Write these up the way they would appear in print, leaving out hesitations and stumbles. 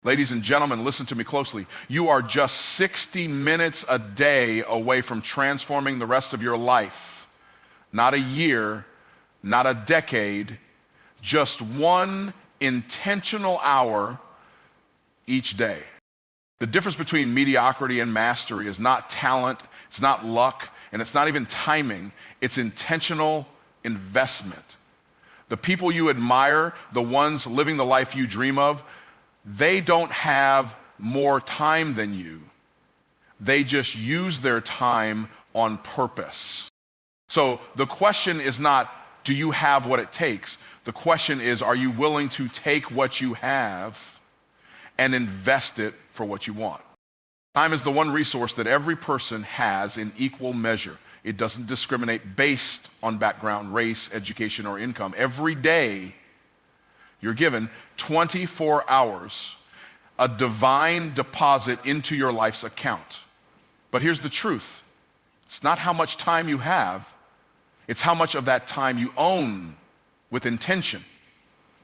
Ladies and gentlemen, listen to me closely. You are just 60 minutes a day away from transforming the rest of your life. Not a year, not a decade, just one intentional hour each day. The difference between mediocrity and mastery is not talent, it's not luck, and it's not even timing. It's intentional investment. The people you admire, the ones living the life you dream of, they don't have more time than you. They just use their time on purpose. So the question is not, do you have what it takes? The question is, are you willing to take what you have and invest it for what you want? Time is the one resource that every person has in equal measure. It doesn't discriminate based on background, race, education, or income. Every day, you're given 24 hours, a divine deposit into your life's account. But here's the truth. It's not how much time you have, it's how much of that time you own with intention.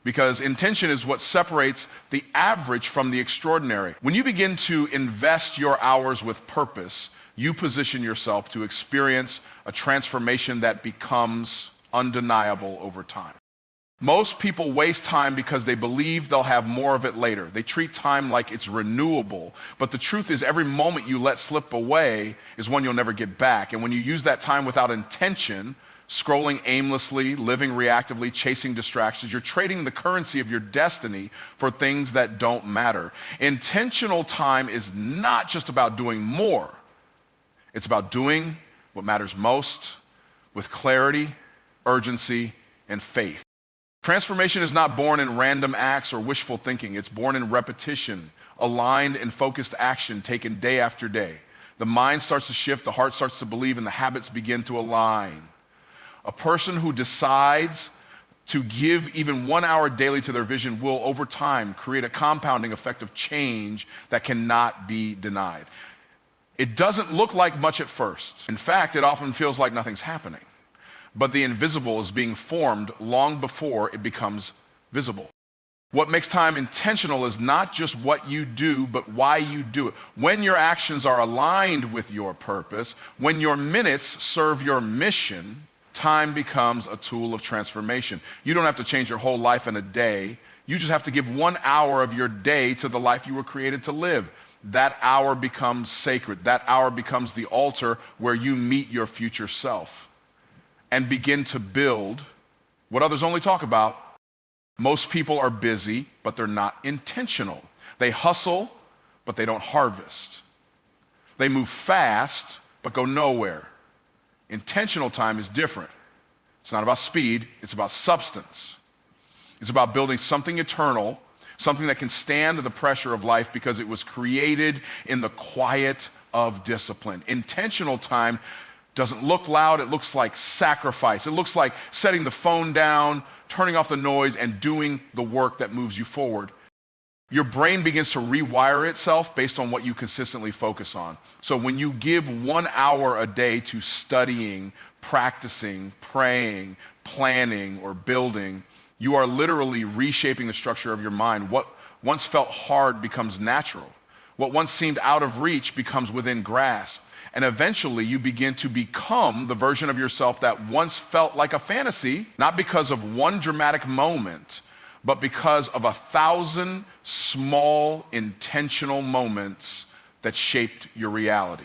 Because intention is what separates the average from the extraordinary. When you begin to invest your hours with purpose, you position yourself to experience a transformation that becomes undeniable over time. Most people waste time because they believe they'll have more of it later. They treat time like it's renewable. But the truth is, every moment you let slip away is one you'll never get back. And when you use that time without intention, scrolling aimlessly, living reactively, chasing distractions, you're trading the currency of your destiny for things that don't matter. Intentional time is not just about doing more. It's about doing what matters most with clarity, urgency, and faith. Transformation is not born in random acts or wishful thinking. It's born in repetition, aligned and focused action taken day after day. The mind starts to shift, the heart starts to believe, and the habits begin to align. A person who decides to give even 1 hour daily to their vision will, over time, create a compounding effect of change that cannot be denied. It doesn't look like much at first. In fact, it often feels like nothing's happening. But the invisible is being formed long before it becomes visible. What makes time intentional is not just what you do, but why you do it. When your actions are aligned with your purpose, when your minutes serve your mission, time becomes a tool of transformation. You don't have to change your whole life in a day. You just have to give 1 hour of your day to the life you were created to live. That hour becomes sacred. That hour becomes the altar where you meet your future self and begin to build what others only talk about. Most people are busy, but they're not intentional. They hustle, but they don't harvest. They move fast, but go nowhere. Intentional time is different. It's not about speed, it's about substance. It's about building something eternal, something that can stand the pressure of life because it was created in the quiet of discipline. Intentional time doesn't look loud, it looks like sacrifice. It looks like setting the phone down, turning off the noise, and doing the work that moves you forward. Your brain begins to rewire itself based on what you consistently focus on. So when you give 1 hour a day to studying, practicing, praying, planning, or building, you are literally reshaping the structure of your mind. What once felt hard becomes natural. What once seemed out of reach becomes within grasp. And eventually you begin to become the version of yourself that once felt like a fantasy, not because of one dramatic moment, but because of 1,000 small intentional moments that shaped your reality.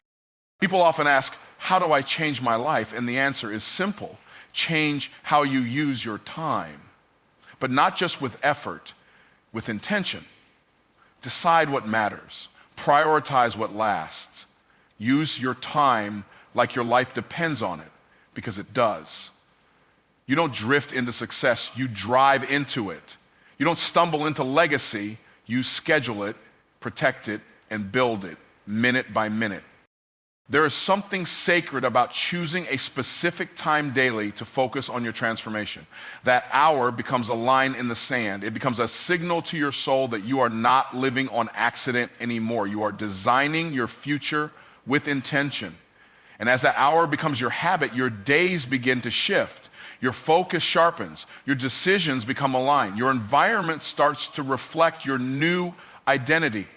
People often ask, how do I change my life? And the answer is simple. Change how you use your time. But not just with effort, with intention. Decide what matters. Prioritize what lasts. Use your time like your life depends on it, because it does. You don't drift into success, you drive into it. You don't stumble into legacy, you schedule it, protect it, and build it, minute by minute. There is something sacred about choosing a specific time daily to focus on your transformation. That hour becomes a line in the sand. It becomes a signal to your soul that you are not living on accident anymore. You are designing your future with intention. And as that hour becomes your habit, your days begin to shift. Your focus sharpens. Your decisions become aligned. Your environment starts to reflect your new identity.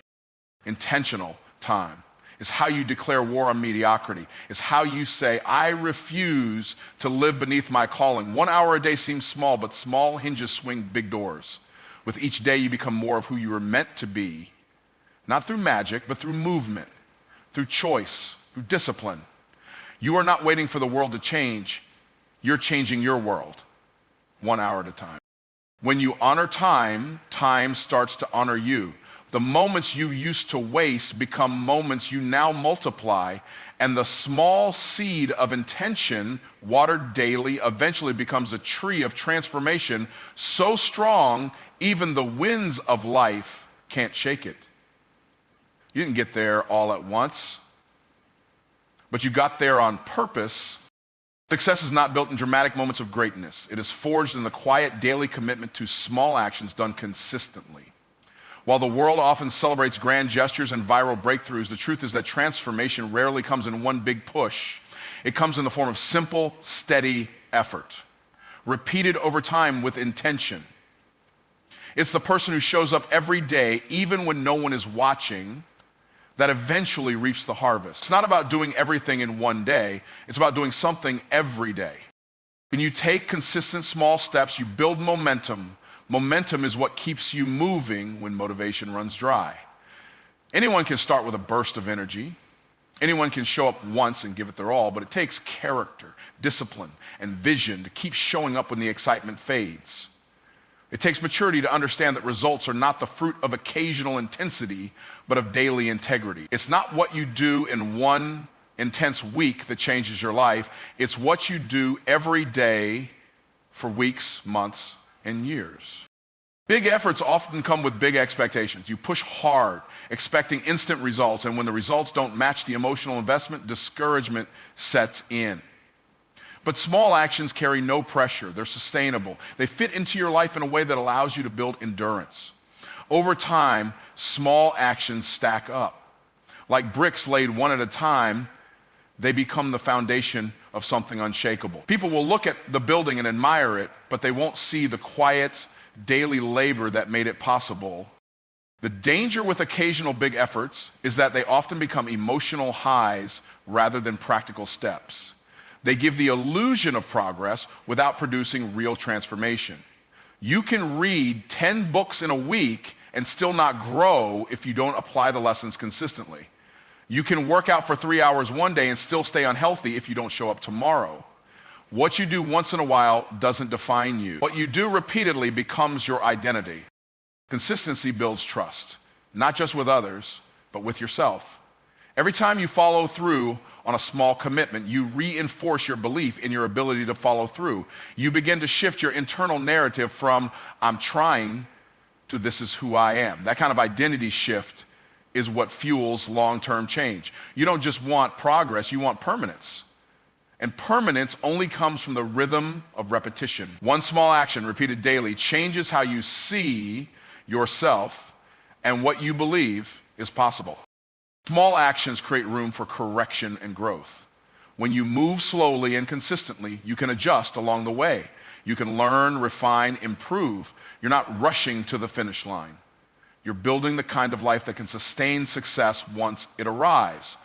Intentional time is how you declare war on mediocrity. It's how you say, I refuse to live beneath my calling. 1 hour a day seems small, but small hinges swing big doors. With each day, you become more of who you were meant to be, not through magic, but through movement, through choice, through discipline. You are not waiting for the world to change. You're changing your world 1 hour at a time. When you honor time, time starts to honor you. The moments you used to waste become moments you now multiply, and the small seed of intention, watered daily, eventually becomes a tree of transformation so strong, even the winds of life can't shake it. You didn't get there all at once, but you got there on purpose. Success is not built in dramatic moments of greatness. It is forged in the quiet daily commitment to small actions done consistently. While the world often celebrates grand gestures and viral breakthroughs, the truth is that transformation rarely comes in one big push. It comes in the form of simple, steady effort, repeated over time with intention. It's the person who shows up every day, even when no one is watching, that eventually reaps the harvest. It's not about doing everything in one day. It's about doing something every day. When you take consistent small steps, you build momentum. Momentum is what keeps you moving when motivation runs dry. Anyone can start with a burst of energy. Anyone can show up once and give it their all, but it takes character, discipline, and vision to keep showing up when the excitement fades. It takes maturity to understand that results are not the fruit of occasional intensity, but of daily integrity. It's not what you do in one intense week that changes your life. It's what you do every day for weeks, months, and years. Big efforts often come with big expectations. You push hard, expecting instant results, and when the results don't match the emotional investment, discouragement sets in. But small actions carry no pressure. They're sustainable. They fit into your life in a way that allows you to build endurance. Over time, small actions stack up. Like bricks laid one at a time, they become the foundation of something unshakable. People will look at the building and admire it, but they won't see the quiet, daily labor that made it possible. The danger with occasional big efforts is that they often become emotional highs rather than practical steps. They give the illusion of progress without producing real transformation. You can read 10 books in a week and still not grow if you don't apply the lessons consistently. You can work out for 3 hours one day and still stay unhealthy if you don't show up tomorrow. What you do once in a while doesn't define you. What you do repeatedly becomes your identity. Consistency builds trust, not just with others, but with yourself. Every time you follow through on a small commitment, you reinforce your belief in your ability to follow through. You begin to shift your internal narrative from I'm trying to this is who I am. That kind of identity shift is what fuels long-term change. You don't just want progress, you want permanence. And permanence only comes from the rhythm of repetition. One small action repeated daily changes how you see yourself and what you believe is possible. Small actions create room for correction and growth. When you move slowly and consistently, you can adjust along the way. You can learn, refine, improve. You're not rushing to the finish line. You're building the kind of life that can sustain success once it arrives.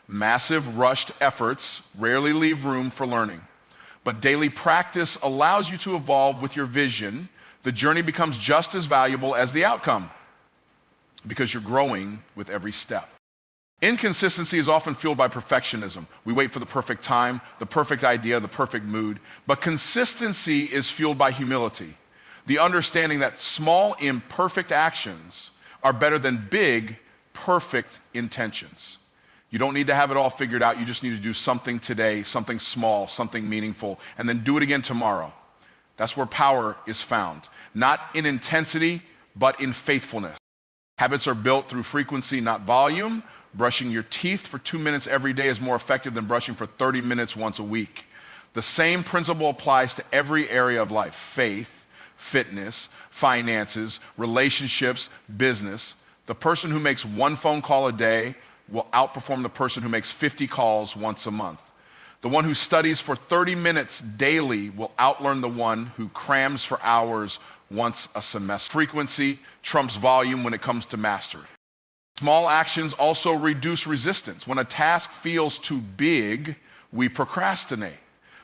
Massive, rushed efforts rarely leave room for learning. But daily practice allows you to evolve with your vision. The journey becomes just as valuable as the outcome because you're growing with every step. Inconsistency is often fueled by perfectionism. We wait for the perfect time, the perfect idea, the perfect mood. But consistency is fueled by humility, the understanding that small, imperfect actions are better than big, perfect intentions. You don't need to have it all figured out. You just need to do something today, something small, something meaningful, and then do it again tomorrow. That's where power is found. Not in intensity, but in faithfulness. Habits are built through frequency, not volume. Brushing your teeth for 2 minutes every day is more effective than brushing for 30 minutes once a week. The same principle applies to every area of life: faith, fitness, finances, relationships, business. The person who makes one phone call a day will outperform the person who makes 50 calls once a month. The one who studies for 30 minutes daily will outlearn the one who crams for hours once a semester. Frequency trumps volume when it comes to mastery. Small actions also reduce resistance. When a task feels too big, we procrastinate.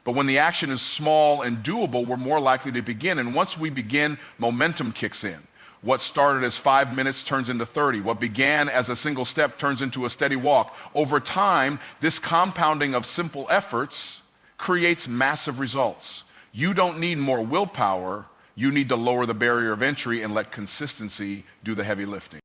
But when the action is small and doable, we're more likely to begin. And once we begin, momentum kicks in. What started as 5 minutes turns into 30. What began as a single step turns into a steady walk. Over time, this compounding of simple efforts creates massive results. You don't need more willpower. You need to lower the barrier of entry and let consistency do the heavy lifting.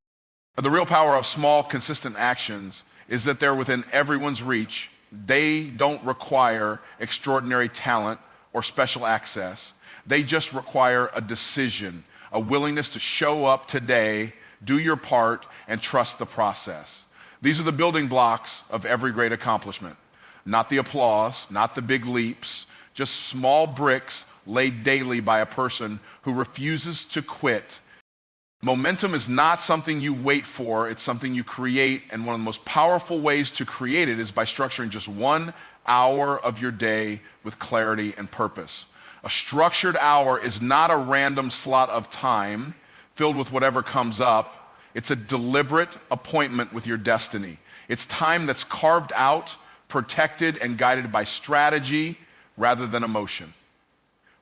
The real power of small, consistent actions is that they're within everyone's reach. They don't require extraordinary talent or special access. They just require a decision, a willingness to show up today, do your part, and trust the process. These are the building blocks of every great accomplishment. Not the applause, not the big leaps, just small bricks laid daily by a person who refuses to quit. Momentum is not something you wait for, it's something you create, and one of the most powerful ways to create it is by structuring just 1 hour of your day with clarity and purpose. A structured hour is not a random slot of time filled with whatever comes up. It's a deliberate appointment with your destiny. It's time that's carved out, protected, and guided by strategy rather than emotion.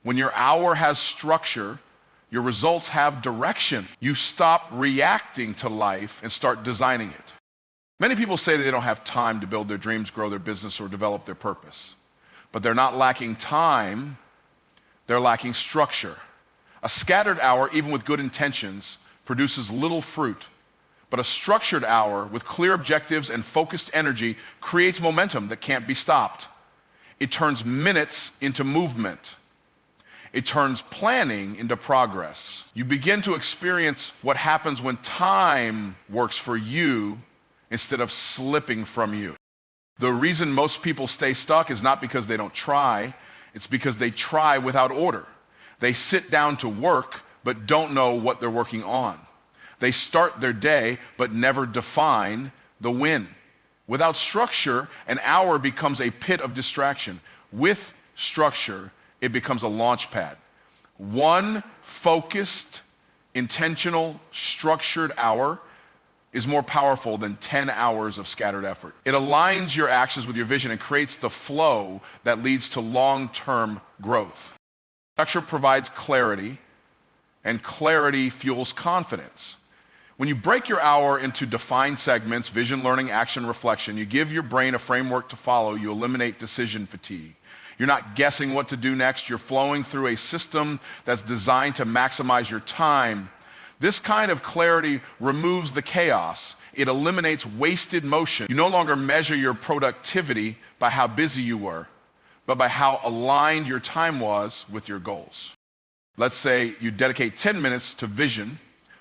When your hour has structure, your results have direction. You stop reacting to life and start designing it. Many people say that they don't have time to build their dreams, grow their business, or develop their purpose. But they're not lacking time, they're lacking structure. A scattered hour, even with good intentions, produces little fruit. But a structured hour with clear objectives and focused energy creates momentum that can't be stopped. It turns minutes into movement. It turns planning into progress. You begin to experience what happens when time works for you instead of slipping from you. The reason most people stay stuck is not because they don't try, it's because they try without order. They sit down to work but don't know what they're working on. They start their day but never define the win. Without structure, an hour becomes a pit of distraction. With structure, it becomes a launch pad. One focused, intentional, structured hour is more powerful than 10 hours of scattered effort. It aligns your actions with your vision and creates the flow that leads to long-term growth. Structure provides clarity, and clarity fuels confidence. When you break your hour into defined segments, vision, learning, action, reflection, you give your brain a framework to follow, you eliminate decision fatigue. You're not guessing what to do next, you're flowing through a system that's designed to maximize your time. This kind of clarity removes the chaos. It eliminates wasted motion. You no longer measure your productivity by how busy you were, but by how aligned your time was with your goals. Let's say you dedicate 10 minutes to vision,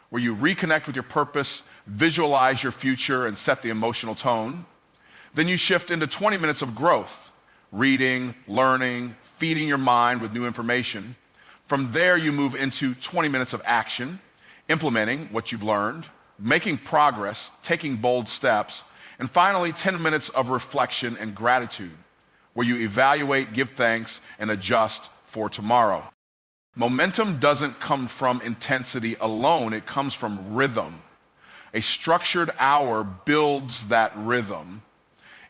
where you reconnect with your purpose, visualize your future, and set the emotional tone. Then you shift into 20 minutes of growth, reading, learning, feeding your mind with new information. From there, you move into 20 minutes of action, implementing what you've learned, making progress, taking bold steps, and finally, 10 minutes of reflection and gratitude, where you evaluate, give thanks, and adjust for tomorrow. Momentum doesn't come from intensity alone, it comes from rhythm. A structured hour builds that rhythm.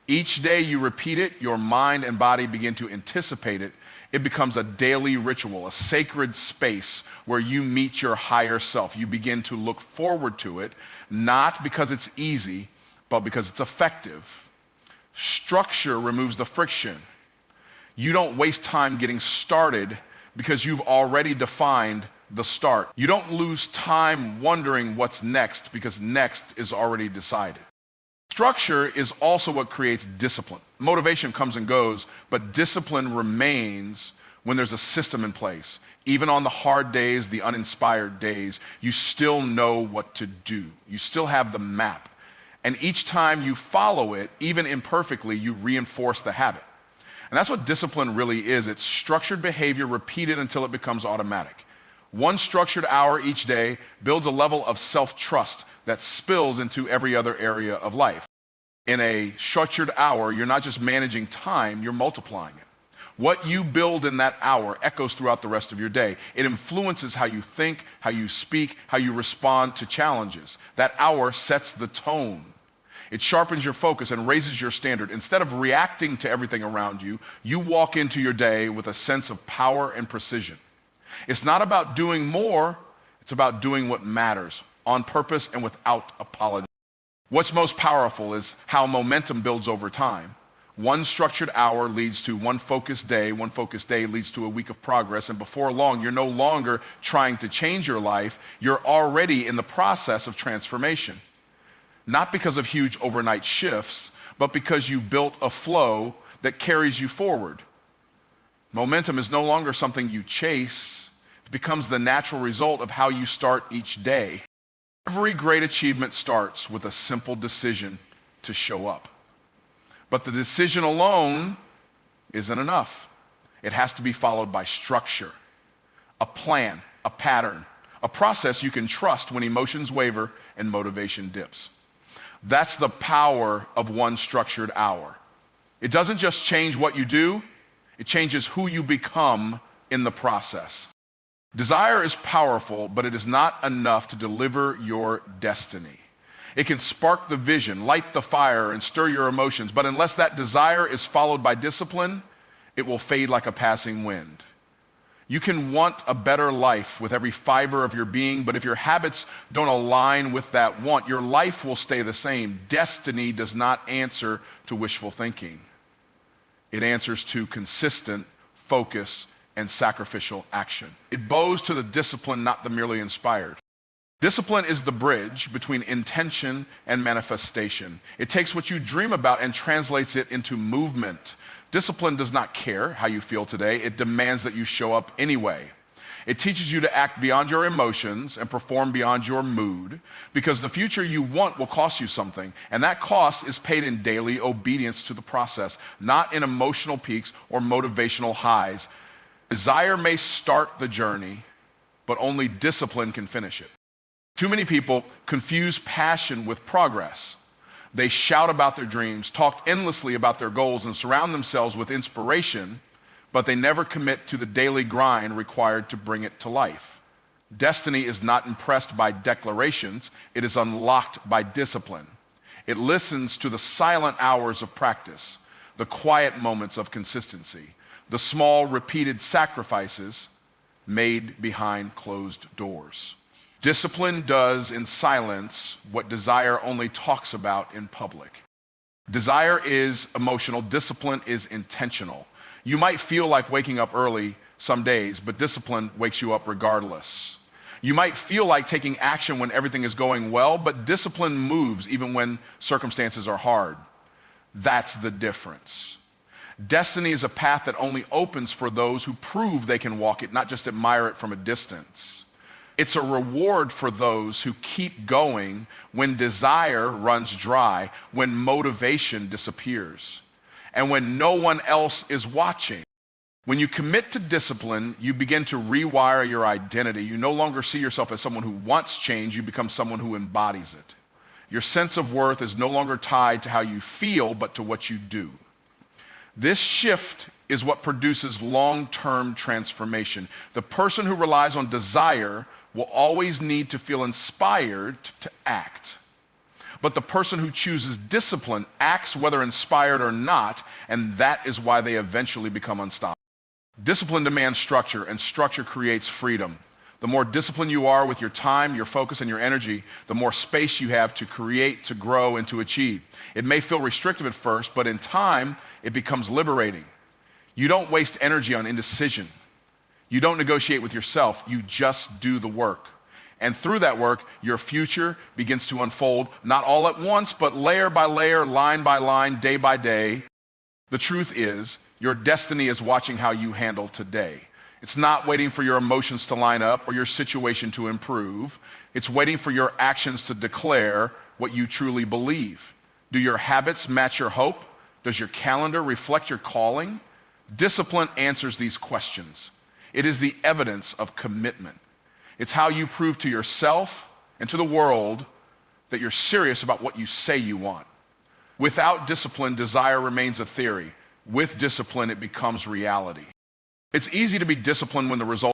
Each day you repeat it, your mind and body begin to anticipate it. It becomes a daily ritual, a sacred space where you meet your higher self. You begin to look forward to it, not because it's easy, but because it's effective. Structure removes the friction. You don't waste time getting started because you've already defined the start. You don't lose time wondering what's next because next is already decided. Structure is also what creates discipline. Motivation comes and goes, but discipline remains when there's a system in place. Even on the hard days, the uninspired days, you still know what to do. You still have the map. And each time you follow it, even imperfectly, you reinforce the habit. And that's what discipline really is. It's structured behavior repeated until it becomes automatic. One structured hour each day builds a level of self-trust that spills into every other area of life. In a structured hour, you're not just managing time, you're multiplying it. What you build in that hour echoes throughout the rest of your day. It influences how you think, how you speak, how you respond to challenges. That hour sets the tone. It sharpens your focus and raises your standard. Instead of reacting to everything around you, you walk into your day with a sense of power and precision. It's not about doing more, it's about doing what matters, on purpose and without apology. What's most powerful is how momentum builds over time. One structured hour leads to one focused day leads to a week of progress, and before long, you're no longer trying to change your life, you're already in the process of transformation. Not because of huge overnight shifts, but because you built a flow that carries you forward. Momentum is no longer something you chase, it becomes the natural result of how you start each day. Every great achievement starts with a simple decision to show up. But the decision alone isn't enough. It has to be followed by structure, a plan, a pattern, a process you can trust when emotions waver and motivation dips. That's the power of one structured hour. It doesn't just change what you do, it changes who you become in the process. Desire is powerful, but it is not enough to deliver your destiny. It can spark the vision, light the fire, and stir your emotions, but unless that desire is followed by discipline, it will fade like a passing wind. You can want a better life with every fiber of your being, but if your habits don't align with that want, your life will stay the same. Destiny does not answer to wishful thinking. It answers to consistent focus and sacrificial action. It bows to the discipline, not the merely inspired. Discipline is the bridge between intention and manifestation. It takes what you dream about and translates it into movement. Discipline does not care how you feel today. It demands that you show up anyway. It teaches you to act beyond your emotions and perform beyond your mood, because the future you want will cost you something, and that cost is paid in daily obedience to the process, not in emotional peaks or motivational highs. Desire may start the journey, but only discipline can finish it. Too many people confuse passion with progress. They shout about their dreams, talk endlessly about their goals, and surround themselves with inspiration, but they never commit to the daily grind required to bring it to life. Destiny is not impressed by declarations, it is unlocked by discipline. It listens to the silent hours of practice, the quiet moments of consistency, the small repeated sacrifices made behind closed doors. Discipline does in silence what desire only talks about in public. Desire is emotional, discipline is intentional. You might feel like waking up early some days, but discipline wakes you up regardless. You might feel like taking action when everything is going well, but discipline moves even when circumstances are hard. That's the difference. Destiny is a path that only opens for those who prove they can walk it, not just admire it from a distance. It's a reward for those who keep going when desire runs dry, when motivation disappears, and when no one else is watching. When you commit to discipline, you begin to rewire your identity. You no longer see yourself as someone who wants change, you become someone who embodies it. Your sense of worth is no longer tied to how you feel, but to what you do. This shift is what produces long-term transformation. The person who relies on desire will always need to feel inspired to act. But the person who chooses discipline acts whether inspired or not, and that is why they eventually become unstoppable. Discipline demands structure, and structure creates freedom. The more disciplined you are with your time, your focus, and your energy, the more space you have to create, to grow, and to achieve. It may feel restrictive at first, but in time, it becomes liberating. You don't waste energy on indecision. You don't negotiate with yourself, you just do the work. And through that work, your future begins to unfold, not all at once, but layer by layer, line by line, day by day. The truth is, your destiny is watching how you handle today. It's not waiting for your emotions to line up or your situation to improve. It's waiting for your actions to declare what you truly believe. Do your habits match your hope? Does your calendar reflect your calling? Discipline answers these questions. It is the evidence of commitment. It's how you prove to yourself and to the world that you're serious about what you say you want. Without discipline, desire remains a theory. with discipline, it becomes reality. It's easy to be disciplined when the result